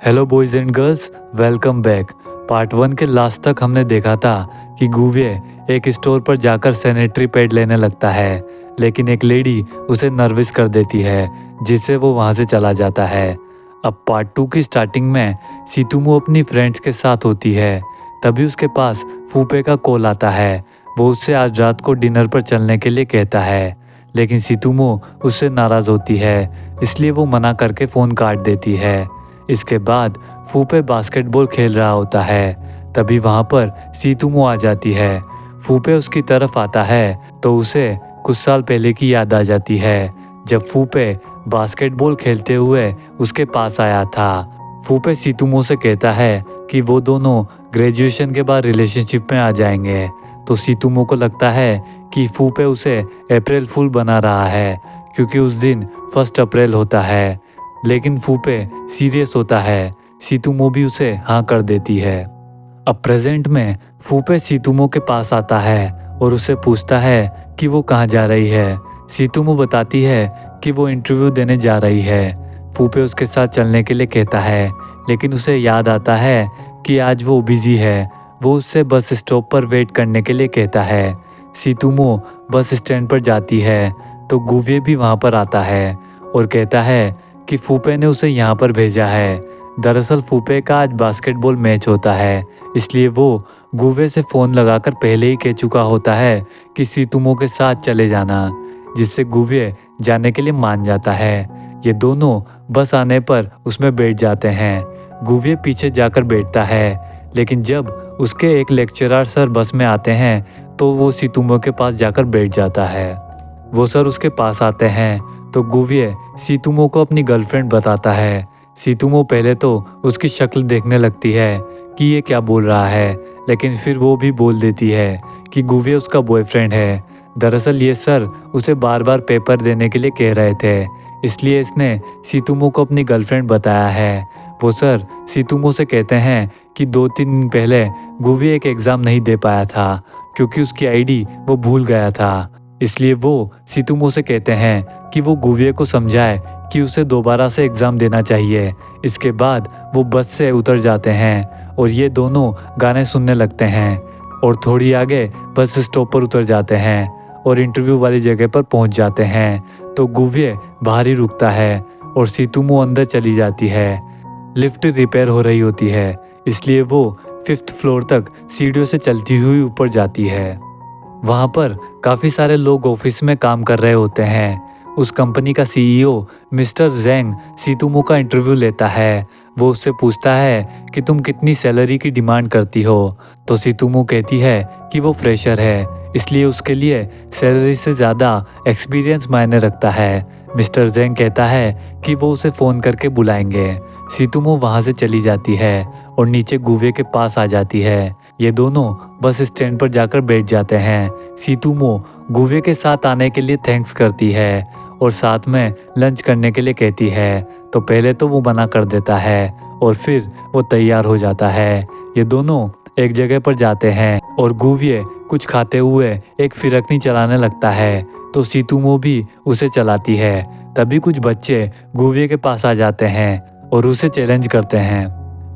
Hello boys and girls, welcome back. Part 1 के last तक हमने देखा था कि गुवे एक स्टोर पर जाकर सैनिटरी पैड लेने लगता है, लेकिन एक लेडी उसे नर्वस कर देती है, जिससे वो वहाँ से चला जाता है। अब पार्ट 2 की स्टार्टिंग में सीतुमो अपनी फ्रेंड्स के साथ होती है। तभी उसके पास फूफे का कॉल आता है। वो उससे आज रात को डिनर पर चलने के लिए कहता है, लेकिन सीतुमो उससे नाराज़ होती है, इसलिए वो मना करके फ़ोन काट देती है। इसके बाद फूफे बास्केटबॉल खेल रहा होता है। तभी वहाँ पर सीतुमो आ जाती है। फूफे उसकी तरफ आता है तो उसे कुछ साल पहले की याद आ जाती है, जब फूफे बास्केटबॉल खेलते हुए उसके पास आया था। फूफे सीतुमो से कहता है कि वो दोनों ग्रेजुएशन के बाद रिलेशनशिप में आ जाएंगे। तो सीतुमो को लगता है कि फूफे उसे अप्रैल फूल बना रहा है, क्योंकि उस दिन 1 अप्रैल होता है। लेकिन फूफे सीरियस होता है। सीतुमो भी उसे हाँ कर देती है। अब प्रेजेंट में फूफे सीतुमो के पास आता है और उससे पूछता है कि वो कहाँ जा रही है। सीतुमो बताती है कि वो इंटरव्यू देने जा रही है। फूफे उसके साथ चलने के लिए कहता है, लेकिन उसे याद आता है कि आज वो बिजी है। वो उससे बस स्टॉप पर वेट करने के लिए कहता है। सीतुमो बस स्टैंड पर जाती है तो गुवे भी वहाँ पर आता है और कहता है कि फूफे ने उसे यहाँ पर भेजा है। दरअसल फूफे का आज बास्केटबॉल मैच होता है, इसलिए वो गुवे से फ़ोन लगाकर पहले ही कह चुका होता है कि सीतुमो के साथ चले जाना, जिससे गुवे जाने के लिए मान जाता है। ये दोनों बस आने पर उसमें बैठ जाते हैं। गुवे पीछे जाकर बैठता है, लेकिन जब उसके एक लेक्चरर सर बस में आते हैं तो वो सीतुमो के पास जाकर बैठ जाता है। वो सर उसके पास आते हैं तो गुवे सीतुमो को अपनी गर्लफ्रेंड बताता है। सीतुमो पहले तो उसकी शक्ल देखने लगती है कि ये क्या बोल रहा है, लेकिन फिर वो भी बोल देती है कि गुवे उसका बॉयफ्रेंड है। दरअसल ये सर उसे बार बार पेपर देने के लिए कह रहे थे, इसलिए इसने सीतुमो को अपनी गर्लफ्रेंड बताया है। वो सर सीतुमो से कहते हैं कि 2-3 दिन पहले गुवे एक एग्ज़ाम नहीं दे पाया था, क्योंकि उसकी आईडी वो भूल गया था। इसलिए वो सीतुमो से कहते हैं कि वो गुवे को समझाए कि उसे दोबारा से एग्ज़ाम देना चाहिए। इसके बाद वो बस से उतर जाते हैं और ये दोनों गाने सुनने लगते हैं और थोड़ी आगे बस स्टॉप पर उतर जाते हैं और इंटरव्यू वाली जगह पर पहुंच जाते हैं। तो गुवे बाहर ही रुकता है और सीतुमो अंदर चली जाती है। लिफ्ट रिपेयर हो रही होती है, इसलिए वो 5th फ्लोर तक सीढ़ियों से चलती हुई ऊपर जाती है। वहाँ पर काफ़ी सारे लोग ऑफिस में काम कर रहे होते हैं। उस कंपनी का सीईओ मिस्टर जेंग सीतुमो का इंटरव्यू लेता है। वो उससे पूछता है कि तुम कितनी सैलरी की डिमांड करती हो। तो सीतुमो कहती है कि वो फ्रेशर है, इसलिए उसके लिए सैलरी से ज़्यादा एक्सपीरियंस मायने रखता है। मिस्टर जेंग कहता है कि वो उसे फ़ोन करके बुलाएंगे। सीतुमो वहाँ से चली जाती है और नीचे गुवे के पास आ जाती है। ये दोनों बस स्टैंड पर जाकर बैठ जाते हैं। सीतुमो गुवे के साथ आने के लिए थैंक्स करती है और साथ में लंच करने के लिए कहती है। तो पहले तो वो मना कर देता है और फिर वो तैयार हो जाता है। ये दोनों एक जगह पर जाते हैं और गुवे कुछ खाते हुए एक फिरकनी चलाने लगता है, तो सीतुमो भी उसे चलाती है। तभी कुछ बच्चे गुवे के पास आ जाते हैं और उसे चैलेंज करते हैं।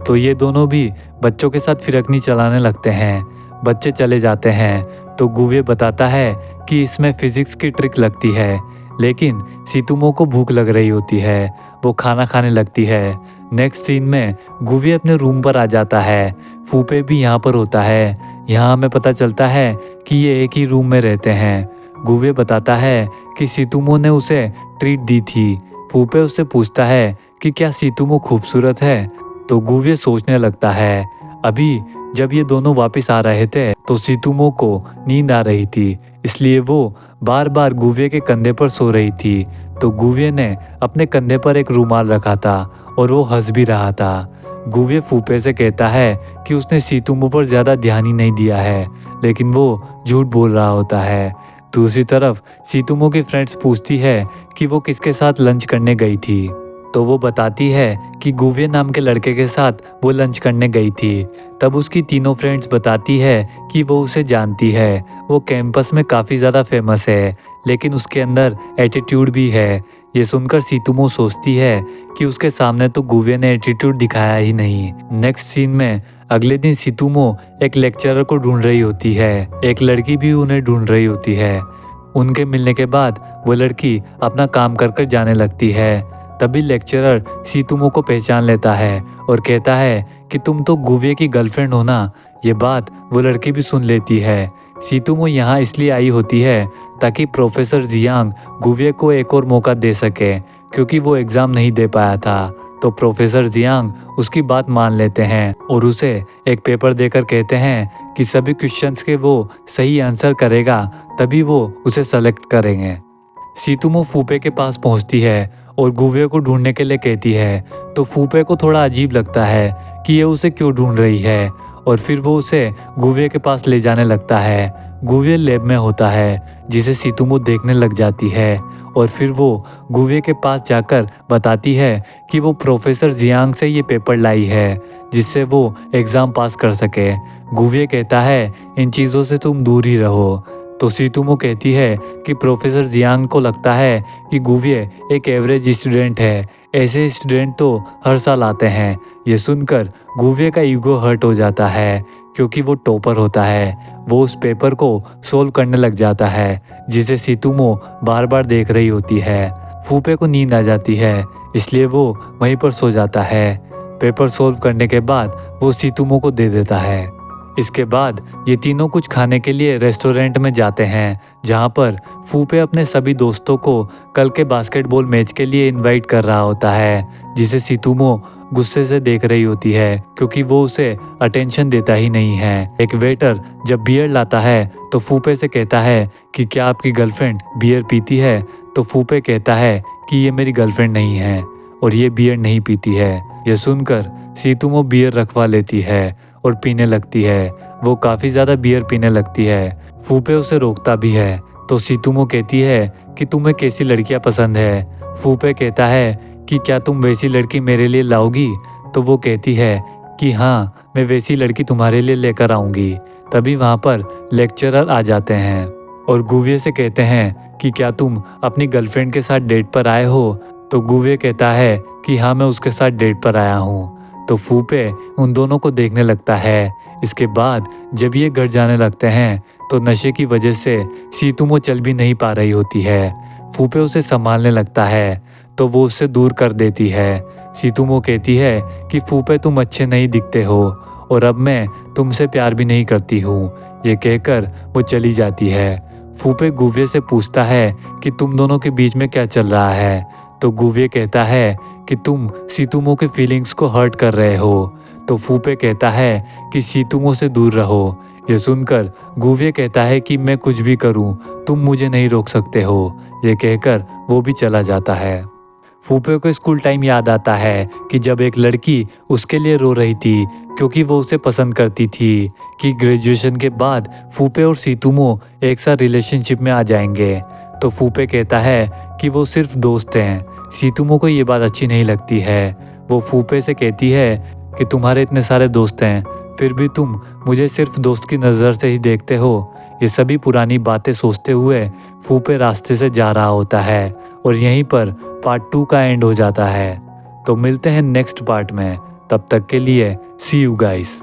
तो ये दोनों भी बच्चों के साथ फिरकनी चलाने लगते हैं। बच्चे चले जाते हैं तो गुवे बताता है कि इसमें फिजिक्स की ट्रिक लगती है, लेकिन सीतुमो को भूख लग रही होती है। वो खाना खाने लगती है। नेक्स्ट सीन में गुवे अपने रूम पर आ जाता है। फूफे भी यहाँ पर होता है। यहाँ हमें पता चलता है कि ये एक ही रूम में रहते हैं। गुवे बताता है कि सीतुमो ने उसे ट्रीट दी थी। फूफे उससे पूछता है कि क्या सीतुमो खूबसूरत है। तो गुवे सोचने लगता है। अभी जब ये दोनों वापस आ रहे थे तो सीतुमो को नींद आ रही थी, इसलिए वो बार बार गुवे के कंधे पर सो रही थी। तो गुवे ने अपने कंधे पर एक रुमाल रखा था और वो हंस भी रहा था। गुवे फूफे से कहता है कि उसने सीतुमो पर ज़्यादा ध्यान ही नहीं दिया है, लेकिन वो झूठ बोल रहा होता है। दूसरी तरफ सीतुमो की फ्रेंड्स पूछती है कि वो किसके साथ लंच करने गई थी। तो वो बताती है कि गुवे नाम के लड़के के साथ वो लंच करने गई थी। तब उसकी तीनों फ्रेंड्स बताती है कि वो उसे जानती है, वो कैंपस में काफ़ी ज़्यादा फेमस है, लेकिन उसके अंदर एटीट्यूड भी है। ये सुनकर सीतुमो सोचती है कि उसके सामने तो गुवे ने एटीट्यूड दिखाया ही नहीं। नेक्स्ट सीन में अगले दिन सीतुमो एक लेक्चरर को ढूंढ रही होती है, एक लड़की भी उन्हें ढूंढ रही होती है। उनके मिलने के बाद वो लड़की अपना काम कर कर जाने लगती है। तभी लेक्चरर सीतुमो को पहचान लेता है और कहता है कि तुम तो गुवे की गर्लफ्रेंड हो ना। ये बात वो लड़की भी सुन लेती है। सीतुमो यहाँ इसलिए आई होती है ताकि प्रोफेसर जियांग गुवे को एक और मौका दे सके, क्योंकि वो एग्ज़ाम नहीं दे पाया था। तो प्रोफेसर जियांग उसकी बात मान लेते हैं और उसे एक पेपर देकर कहते हैं कि सभी क्वेश्चंस के वो सही आंसर करेगा तभी वो उसे सेलेक्ट करेंगे। सीतुमो फूपे के पास पहुंचती है और गुवे को ढूंढने के लिए कहती है। तो फूपे को थोड़ा अजीब लगता है कि ये उसे क्यों ढूंढ रही है और फिर वो उसे गुवे के पास ले जाने लगता है। गुवे लैब में होता है जिसे सीतुमो देखने लग जाती है और फिर वो गुवे के पास जाकर बताती है कि वो प्रोफेसर जियांग से ये पेपर लाई है जिससे वो एग्ज़ाम पास कर सके। गुवे कहता है इन चीज़ों से तुम दूर ही रहो। तो सीतुमो कहती है कि प्रोफेसर जियांग को लगता है कि गुवे एक एवरेज स्टूडेंट है, ऐसे स्टूडेंट तो हर साल आते हैं। ये सुनकर गुवे का ईगो हर्ट हो जाता है क्योंकि वो टॉपर होता है। वो उस पेपर को सोल्व करने लग जाता है जिसे सीतुमो बार बार देख रही होती है। फूपे को नींद आ जाती है इसलिए वो वहीं पर सो जाता है। पेपर सोल्व करने के बाद वो सीतुमो को दे देता है। इसके बाद ये तीनों कुछ खाने के लिए रेस्टोरेंट में जाते हैं जहाँ पर फूपे अपने सभी दोस्तों को कल के बास्केटबॉल मैच के लिए इनवाइट कर रहा होता है, जिसे सीतुमो गुस्से से देख रही होती है क्योंकि वो उसे अटेंशन देता ही नहीं है। एक वेटर जब बियर लाता है तो फूपे से कहता है कि क्या आपकी गर्लफ्रेंड बियर पीती है। तो फूपे कहता है कि ये मेरी गर्लफ्रेंड नहीं है और ये बियर नहीं पीती है। यह सुनकर सीतुमो बियर रखवा लेती है और पीने लगती है। वो काफ़ी ज़्यादा बियर पीने लगती है। फूपे उसे रोकता भी है तो सीतुमो कहती है कि तुम्हें कैसी लड़कियां पसंद है। फूपे कहता है कि क्या तुम वैसी लड़की मेरे लिए लाओगी। तो वो कहती है कि हाँ, मैं वैसी लड़की तुम्हारे लिए लेकर आऊँगी। तभी वहाँ पर लेक्चरर आ जाते हैं और गुवे से कहते हैं कि क्या तुम अपनी गर्लफ्रेंड के साथ डेट पर आए हो। तो गुवे कहता है कि हाँ, मैं उसके साथ डेट पर आया हूँ। तो फूपे उन दोनों को देखने लगता है। इसके बाद जब ये घर जाने लगते हैं तो नशे की वजह से सीतुमो चल भी नहीं पा रही होती है। फूपे उसे संभालने लगता है तो वो उससे दूर कर देती है। सीतुमो कहती है कि फूपे तुम अच्छे नहीं दिखते हो और अब मैं तुमसे प्यार भी नहीं करती हूँ। ये कहकर वो चली जाती है। फूपे गुवे से पूछता है कि तुम दोनों के बीच में क्या चल रहा है। तो गुवे कहता है कि तुम सीतुमो के फीलिंग्स को हर्ट कर रहे हो। तो फूपे कहता है कि सीतुमो से दूर रहो। ये सुनकर गुवे कहता है कि मैं कुछ भी करूं, तुम मुझे नहीं रोक सकते हो। ये कहकर वो भी चला जाता है। फूपे को स्कूल टाइम याद आता है कि जब एक लड़की उसके लिए रो रही थी क्योंकि वो उसे पसंद करती थी कि ग्रेजुएशन के बाद फूपे और सीतुमो एक साथ रिलेशनशिप में आ जाएंगे। तो फूपे कहता है कि वो सिर्फ दोस्त हैं। सीतुमो को ये बात अच्छी नहीं लगती है। वो फूपे से कहती है कि तुम्हारे इतने सारे दोस्त हैं फिर भी तुम मुझे सिर्फ दोस्त की नज़र से ही देखते हो। ये सभी पुरानी बातें सोचते हुए फूपे रास्ते से जा रहा होता है और यहीं पर पार्ट 2 का एंड हो जाता है। तो मिलते हैं नेक्स्ट पार्ट में, तब तक के लिए सी यू गाइस।